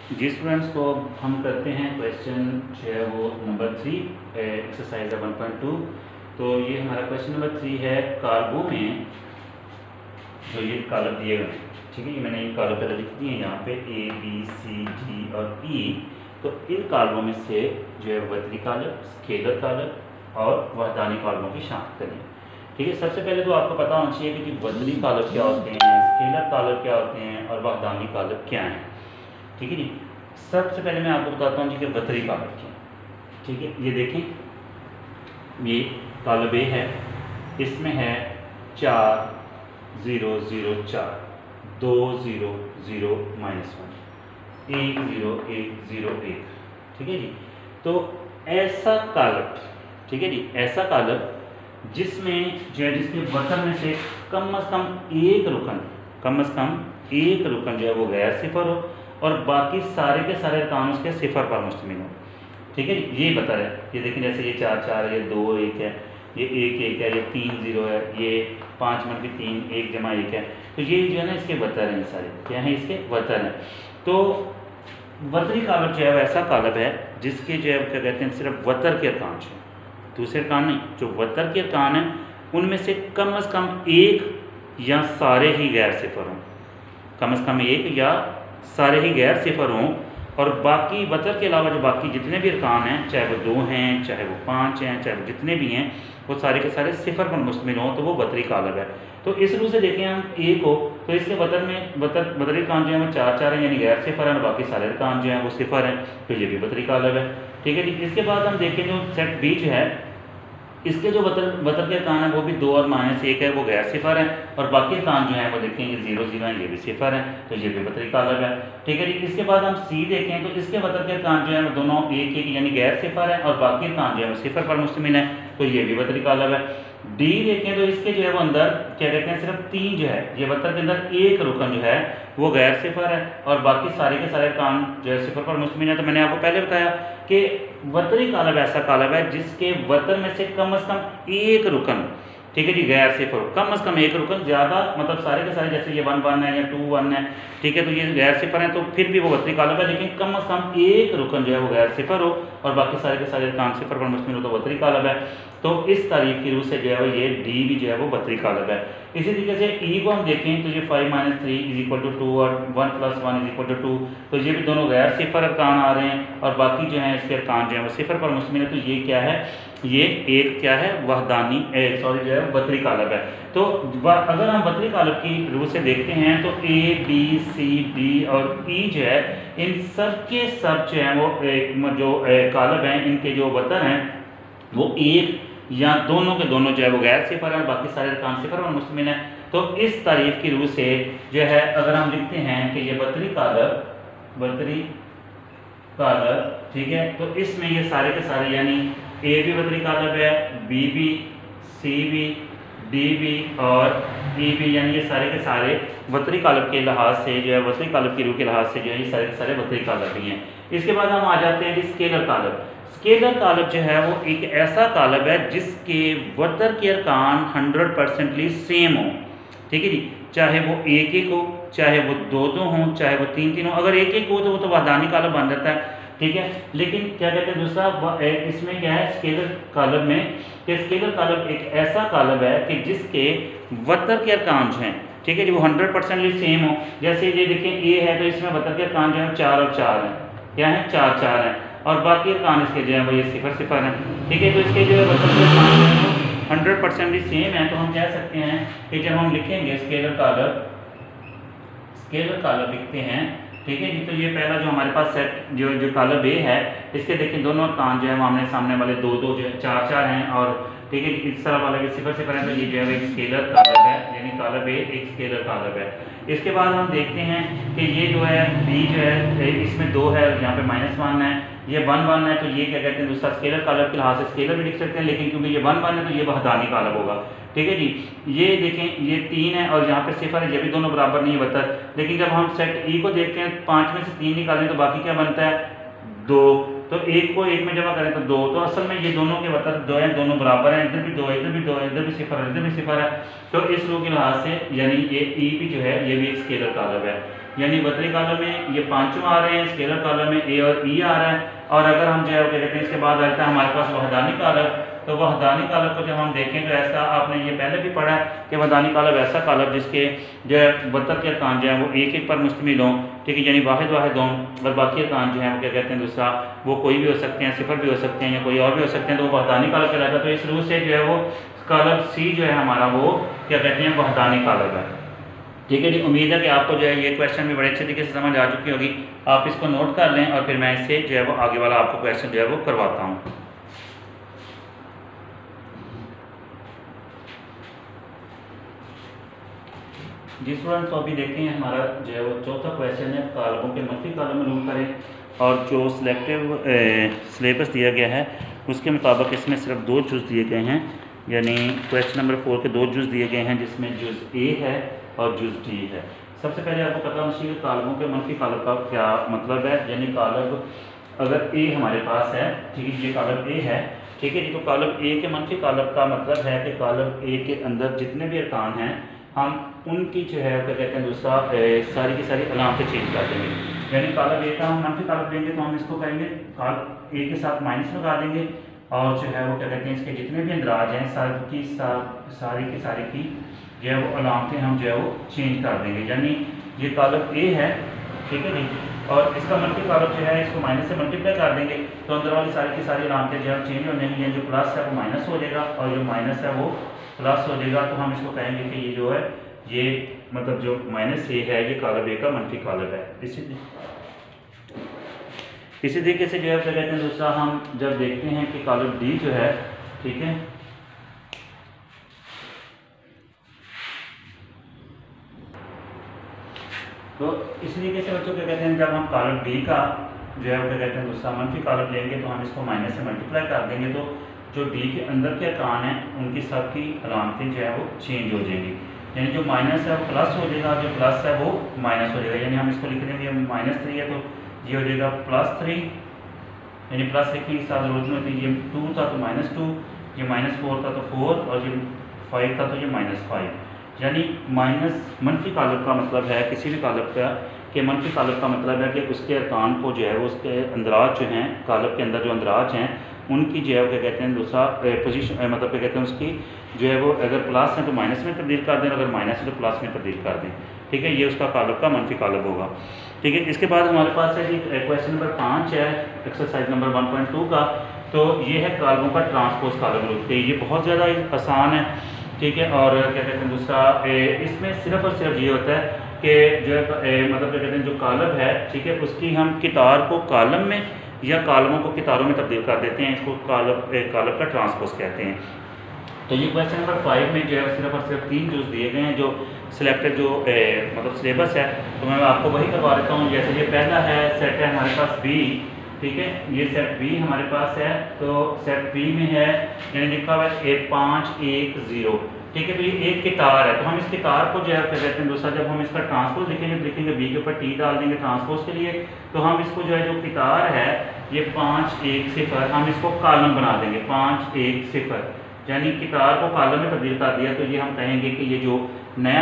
जी students, तो अब हम करते हैं क्वेश्चन जो है वो नंबर 3 एक्सरसाइज 1.2। तो ये हमारा क्वेश्चन नंबर 3 है। कार्बो में जो ये कॉलम दिए गए हैं, ठीक है, ये मैंने इन कॉलम पहले लिख दिए हैं यहाँ पे A B C D और E। तो इन कॉलमों में से जो है वर्तनी कॉलम, स्केलर कॉलम और वहदानी कॉलमों की शनाख्त करें। ठीक है, सबसे पहले तो आपको पता होना चाहिए कि वर्तनी कॉलम क्या होते हैं, स्केलर कॉलम क्या होते हैं और वहदानी कॉलम क्या हैं। ठीक है जी। सबसे पहले मैं आपको बताता हूँ जी कि वर्तनी कॉलम क्या है। ठीक है, ये देखें, ये कॉलम ए है, इसमें है 4 0 0 4 2 0 0 -1 1 0 1 0 1। ठीक है जी। तो ऐसा कॉलम, ठीक है जी, ऐसा कॉलम जिसमें जो है जिसके वतन में से कम से कम एक रुकन, कम से कम एक रुकन जो है वो गैर सिफर हो और बाकी सारे के सारे अरकान उसके सिफर पर मुश्तमिल हो। ठीक है जी, ये बता रहे हैं। ये देखें, जैसे ये 4 4 है, ये 2 1 है, ये 1 1 है, ये 3 0 है, ये 5 -3 1 जमा 1 है। तो ये जो है ना इसके वतर हैं, सारे क्या हैं, इसके वतर हैं। तो वतरी कॉलम जो है वैसा कॉलम है जिसके जो है क्या कहते हैं सिर्फ वतर के अरकान हैं, दूसरे अरकान नहीं। जो वतर के अरकान हैं उनमें से कम एक या सारे ही गैर सिफर हों, कम से कम एक या सारे ही गैर सिफर हों, और बाकी वतर के अलावा जो बाकी जितने भी अरकान हैं, चाहे वो 2 हैं, चाहे वो 5 हैं, चाहे वो जितने भी हैं, वो सारे के सारे सिफर पर मुश्तमिल हों, तो वो वतरी कॉलम है। तो इस रूप से देखें हम ए को, तो इसके वतर में वतरी अरकान जो है वो 4 4 हैं, यानी गैर सिफर हैं, और बाकी सारे अरकान जो हैं वो सिफर हैं, तो ये भी वतरी कॉलम है। ठीक है जी। इसके बाद हम देखें जो सेट बी जो है, इसके जो वतर के अरकान है वो भी 2 और -1 है, वो गैर सिफर है, और बाकी अरकान जो हैं वो देखें ये 0 0 हैं, ये भी सिफर हैं, तो ये भी वतरी कॉलम है। ठीक है जी। इसके बाद हम सी देखें, तो इसके वतर के अरकान जो है वो दोनों 1 1 यानी गैर सिफर है, और बाकी अरकान जो है वो सिफर पर मुश्तमिल है, तो ये भी वतरी कॉलम है। डी देखें, तो इसके जो है वो अंदर क्या कहते हैं सिर्फ 3 जो है, ये वतर के अंदर एक रुकन जो है वो गैर सिफर है, और बाकी सारे के सारे अरकान जो है सिफर पर मुश्तमिल है। तो मैंने आपको पहले बताया कि वतरी कॉलम ऐसा कॉलम है जिसके वतर में से कम एक रुकन, ठीक है जी, गैर सिफर हो, कम से कम एक रुकन, ज़्यादा मतलब सारे के सारे जैसे ये 1 1 है या 2 1 है, ठीक है, तो ये गैर सिफर हैं, तो फिर भी वो वतरी कॉलम है, लेकिन कम से कम एक रुकन जो है वो गैर सिफर हो और बाकी सारे के सारे अरकान सिफर पर मुश्तमिल हो, तो वतरी कॉलम है। तो इस तारीफ की रूह से जो है वो ये डी भी जो है वो वतरी कॉलम है। इसी तरीके से ई को हम देखें, तो ये 5 -3 = 2 और 1 + 1 = 2, तो ये भी दोनों गैर सिफर अरकान आ रहे हैं, और बाकी जो हैं इसके अरकान जो है वो सिफर पर मुश्तमिल है, तो ये क्या है, ये एक क्या है, वहदानी सॉरी जो है वतरी कॉलम है। तो अगर हम वतरी कॉलम की रूह से देखते हैं, तो ए बी सी डी और ई जो है, इन सब के सब जो हैं वो जो कॉलम हैं, इनके जो वतर हैं वो एक या दोनों के दोनों जो है वो गैर सिफर है, बाकी सारे अरकान सिफर पर मुश्तमिल है। तो इस तारीफ की रूह से जो है अगर हम लिखते हैं कि ये वतरी कॉलम, ठीक है, तो इसमें ये सारे के सारे यानी ए भी वतरी कॉलम है, बी भी, सी भी, डी भी और ई भी, यानी ये सारे के सारे वतरी कॉलम के लिहाज से जो है, वतरी कॉलम की रूह के लिहाज से जो है ये सारे के सारे वतरी कॉलम भी हैं। इसके बाद हम आ जाते हैं स्केलर कॉलम। स्केलर कॉलम जो है वो एक ऐसा कॉलम है जिसके वतर के अरकान 100% सेम हो। ठीक है जी, चाहे वो 1 1 हो, चाहे वो 2 2 हों, चाहे वो 3 3 हो। अगर 1 1 हो तो वो तो वहदानी कॉलम बन जाता है, ठीक है। लेकिन क्या कहते हैं दूसरा इसमें क्या है स्केलर कॉलम में, कि स्केलर कॉलम एक ऐसा कॉलम है कि जिसके वतर के अरकान जो हैं, ठीक है जी, वो 100% सेम हो। जैसे ये देखें ए है, तो इसमें वतर के अरकान जो है 4 और 4 हैं, क्या है, 4 4 हैं, और बाकी अरकान इसके जो है वो ये सिफर सिफर हैं, ठीक है। तो इसके जो है वतर के अरकान जो है 100% सेम है। तो हम कह सकते हैं कि जब हम लिखेंगे स्केलर कॉलम लिखते हैं, ठीक है जी, तो ये पहला जो हमारे पास सेट जो कॉलम ए है, इसके देखें दोनों अरकान जो है वो आमने सामने वाले 2 2 जो है 4 4 हैं, और ठीक है, इस तरह वाला सिफर सिफर है, तो ये जो है एक स्केलर कॉलम है, यानी कॉलम ए एक स्केलर कॉलम है। इसके बाद हम देखते हैं कि ये जो है बी जो है इसमें 2 है, यहाँ पे -1 है, ये 1 1 है, तो ये क्या कहते हैं दूसरा स्केलर कॉलम के लिहाज से स्केलर भी लिख सकते हैं, लेकिन क्योंकि ये 1 1 है तो ये वहदानी कॉलम होगा, ठीक है जी। ये देखें ये 3 है और यहाँ पे सिफर है, ये भी दोनों बराबर नहीं है वतर, लेकिन जब हम सेट ई को देखते हैं 5 में से 3 निकालें तो बाकी क्या बनता है 2, तो 1 को 1 में जमा करें तो 2, तो असल में ये दोनों के वतर 2 हैं, दोनों बराबर हैं, इधर भी 2 है, इधर भी 2 है, इधर भी सिफर है, इधर भी सिफर है। तो इस रूह के लिहाज से यानी ये ई भी जो है ये भी एक स्केलर कॉलम है। यानी वर्तनी कॉलम में ये पांचों आ रहे हैं, स्केलर कॉलम में ए और ई आ रहा है। और अगर हम जो है क्या कहते हैं इसके बाद आता है हमारे पास वहदानी कॉलम, तो वहदानी कॉलम को जब हम देखें तो ऐसा आपने ये पहले भी पढ़ा है कि वहदानी कॉलम ऐसा कॉलम जिसके जो है वतर के अरकान जो है वो एक एक पर मुश्तमिल हों, ठीक है, यानी वाहिद वाहिद हों, और बाकी अरकान जो है वो क्या कहते हैं दूसरा वो कोई भी हो सकते हैं, सिफर भी हो सकते हैं या कोई और भी हो सकते हैं, तो वो वहदानी कॉलम कहलाता है। तो इस रूप से जो है वो कॉलम सी जो है हमारा वो क्या कहते हैं वहदानी कॉलम है। ठीक है जी, उम्मीद है कि आपको जो है ये क्वेश्चन भी बड़े अच्छे तरीके से समझ आ चुकी होगी। आप इसको नोट कर लें और फिर मैं इससे जो है वो आगे वाला आपको क्वेश्चन जो है वो करवाता हूँ। जी स्टूडेंट्स, तो अभी देखते हैं हमारा जो है वो चौथा क्वेश्चन है, कॉलमों के मनफी कॉलम मालूम करें। और जो सिलेक्टिव सिलेबस दिया गया है उसके मुताबिक इसमें सिर्फ दो जुज़ दिए गए हैं, यानी क्वेश्चन नंबर 4 के दो जुज़ दिए गए हैं, जिसमें जुज़ ए है और जुज़ डी है। सबसे पहले आपको पता होना चाहिए कॉलमों के मनफी कॉलम का क्या मतलब है। यानी कॉलम अगर ए हमारे पास है, ठीक है, ये कॉलम ए है, ठीक है जी, तो कॉलम ए के मनफी कॉलम का मतलब है कि कॉलम ए के अंदर जितने भी अरकान हैं हम उनकी जो है क्या कहते हैं दूसरा सारी की सारी अलामतें चेंज कर देंगे। यानी कॉलम ए का हम मनफी कॉलम लेंगे तो हम इसको कहेंगे कॉलम ए के साथ माइनस लगा देंगे, और जो है वो क्या कहते हैं इसके जितने भी अंदराज हैं सारी की जो है वो अलामतें हम जो है वो चेंज कर देंगे। यानी ये कॉलम ए है, ठीक है जी, और इसका मनफी कॉलम जो है इसको माइनस से मल्टीप्लाई कर देंगे तो अंदर वाली सारी की सारी अलामतें जो है चेंज हो जाएंगी। जो प्लस है वो माइनस हो जाएगा और जो माइनस है वो प्लस हो जाएगा। तो हम इसको कहेंगे कि ये जो है ये मतलब जो माइनस ए है ये कॉलम ए का मनफी कॉलम है। इसी तरीके से जो है क्या कहते हैं दूसरा हम जब देखते हैं कि कॉलम डी जो है, ठीक है, तो इस तरीके से बच्चों क्या कहते हैं जब हम कॉलम डी का जो है क्या कहते हैं दूसरा मनफी कॉलम लेंगे तो हम इसको माइनस से मल्टीप्लाई कर देंगे, तो जो डी के अंदर के अरकान हैं उनकी सबकी अलामतें जो है वो चेंज हो जाएंगी। यानी जो माइनस है वो प्लस हो जाएगा, जो प्लस है वो माइनस हो जाएगा। यानी हम इसको लिख देंगे -3 है तो ये हो जाएगा +3, यानी प्लस लिखने की साथ जरूरत नहीं होती। ये 2 था तो -2, ये -4 था तो 4 और ये 5 था तो ये -5। यानी माइनस मनफी कॉलम का मतलब है किसी भी कॉलम का कि मनफी कॉलम का मतलब है कि उसके अरकान को जो है वो उसके अंदराज जो हैं कॉलम के अंदर जो अंदराज हैं उनकी जो है क्या कहते हैं दूसरा पोजीशन मतलब क्या कहते हैं उसकी जो है वो अगर प्लस है तो माइनस में तब्दील कर दें, अगर माइनस है तो प्लस में तब्दील कर दें, ठीक है, ये उसका कॉलम का मनफी कॉलम होगा। ठीक है, इसके बाद हमारे पास है जी क्वेश्चन नंबर 5 है एक्सरसाइज नंबर 1.2 का। तो ये है कॉलमों का ट्रांसपोज कॉलम रूप के, ये बहुत ज़्यादा आसान है, ठीक है, और क्या कहते हैं दूसरा इसमें सिर्फ और सिर्फ ये होता है कि जो है मतलब क्या कहते हैं जो कॉलम है, ठीक है, उसकी हम कितार को कॉलम में या कॉलमों को कितारों में तब्दील कर देते हैं, इसको कॉलम का ट्रांसपोज कहते हैं। तो ये क्वेश्चन नंबर 5 में जो है सिर्फ और सिर्फ 3 जूस दिए गए हैं जो सिलेक्टेड जो मतलब सिलेबस है, तो मैं आपको वही करवा देता हूँ। जैसे ये पहला है सेट है हमारे पास बी, ठीक है, ये सेट बी हमारे पास है, तो सेट बी में है यानी लिखा हुआ है 510, ठीक है, तो ये एक कितार है, तो हम इस कितार को जो है क्या कहते हैं दूसरा जब हम इसका ट्रांसपोज लिखेंगे तो लिखेंगे बी के ऊपर टी डाल देंगे ट्रांसपोज के लिए, तो हम इसको जो है जो कितार है ये 510 हम इसको कॉलम बना देंगे 510, यानी कितार को कॉलम में तब्दील कर दिया, तो ये हम कहेंगे कि ये जो नया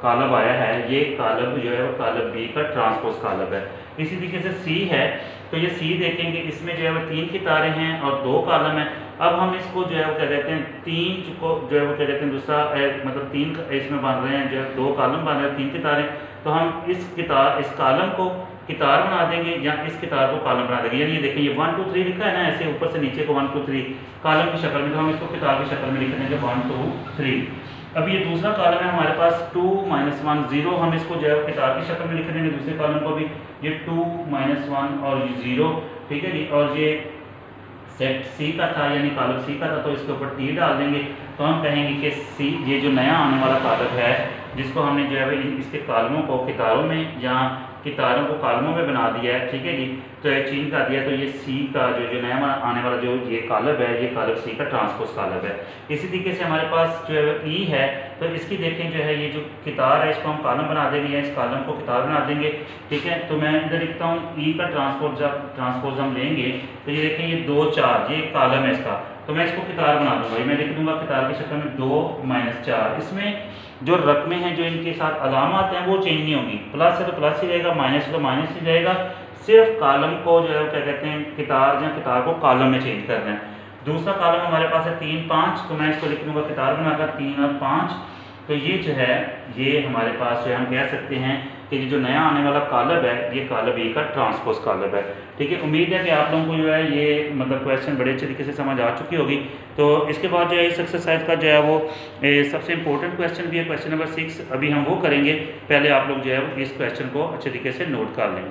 कॉलम आया है ये कॉलम जो है वो कॉलम बी का ट्रांसपोज कॉलम है। इसी तरीके से सी है, तो ये सी देखेंगे इसमें जो है वो 3 कितारें हैं और 2 कॉलम है। अब हम इसको जो है वो क्या कहते हैं 3 को जो है वो क्या कहते हैं दूसरा मतलब 3 इसमें बन रहे हैं, जो है 2 कॉलम बन रहे हैं 3 कितारें, तो हम इस कॉलम को कितार बना देंगे या इस कितार को कॉलम बना देंगे। यानी ये देखें ये 1 2 3 लिखा है ना, ऐसे ऊपर से नीचे को 1 2 3 कॉलम की शक्ल में, तो हम इसको किताब की शक्ल में लिख देंगे 1 2 3। अब ये दूसरा कॉलम है हमारे पास 2 -1 0, हम इसको जो है किताब की शक्ल में लिख देंगे दूसरे कॉलम को भी, ये 2 -1 और 0, ठीक है जी, और ये सेट सी का था यानी कॉलम सी का था, तो इसके ऊपर टी डाल देंगे, तो हम कहेंगे कि सी ये जो नया आने वाला कॉलम है जिसको हमने जो है इसके कॉलमों को कितारों में या कितारों को कॉलमों में बना दिया है, ठीक है जी, तो चेंज कर दिया, तो ये सी का जो नया आने वाला जो ये कॉलम है ये कॉलम सी का ट्रांसपोज कॉलम है। इसी तरीके से हमारे पास जो है ई है, तो इसकी देखें जो है ये जो कितार है इसको हम कॉलम बना देंगे या इस कॉलम को कितार बना देंगे, ठीक है, तो मैं इधर लिखता हूँ ई का ट्रांसपोज हम लेंगे, तो ये देखें ये 2 4 ये कॉलम है इसका, तो मैं इसको कितार बना दूंगा, मैं लिख दूंगा कितार की शक्ल में 2 - 4। इसमें जो रकमें हैं जो इनके साथ अलामत हैं वो चेंज नहीं होंगी, प्लस है तो प्लस ही रहेगा, माइनस है तो माइनस ही रहेगा। सिर्फ कॉलम को जो है क्या कहते हैं कितार या कितार को कॉलम में चेंज करना है। दूसरा कॉलम हमारे पास है 3 5, तो मैं इसको लिख दूंगा कितार बनाकर 3 और 5। तो ये जो है ये हमारे पास जो है हम कह सकते हैं कि जो नया आने वाला कॉलम है ये कॉलम ए का ट्रांसपोज कॉलम है। ठीक है, उम्मीद है कि आप लोगों को जो है ये मतलब क्वेश्चन बड़े अच्छे तरीके से समझ आ चुकी होगी। तो इसके बाद जो है इस एक्सरसाइज का जो है वो सबसे इंपॉर्टेंट क्वेश्चन भी है, क्वेश्चन नंबर 6 अभी हम वो करेंगे। पहले आप लोग जो है इस क्वेश्चन को अच्छे तरीके से नोट कर लें।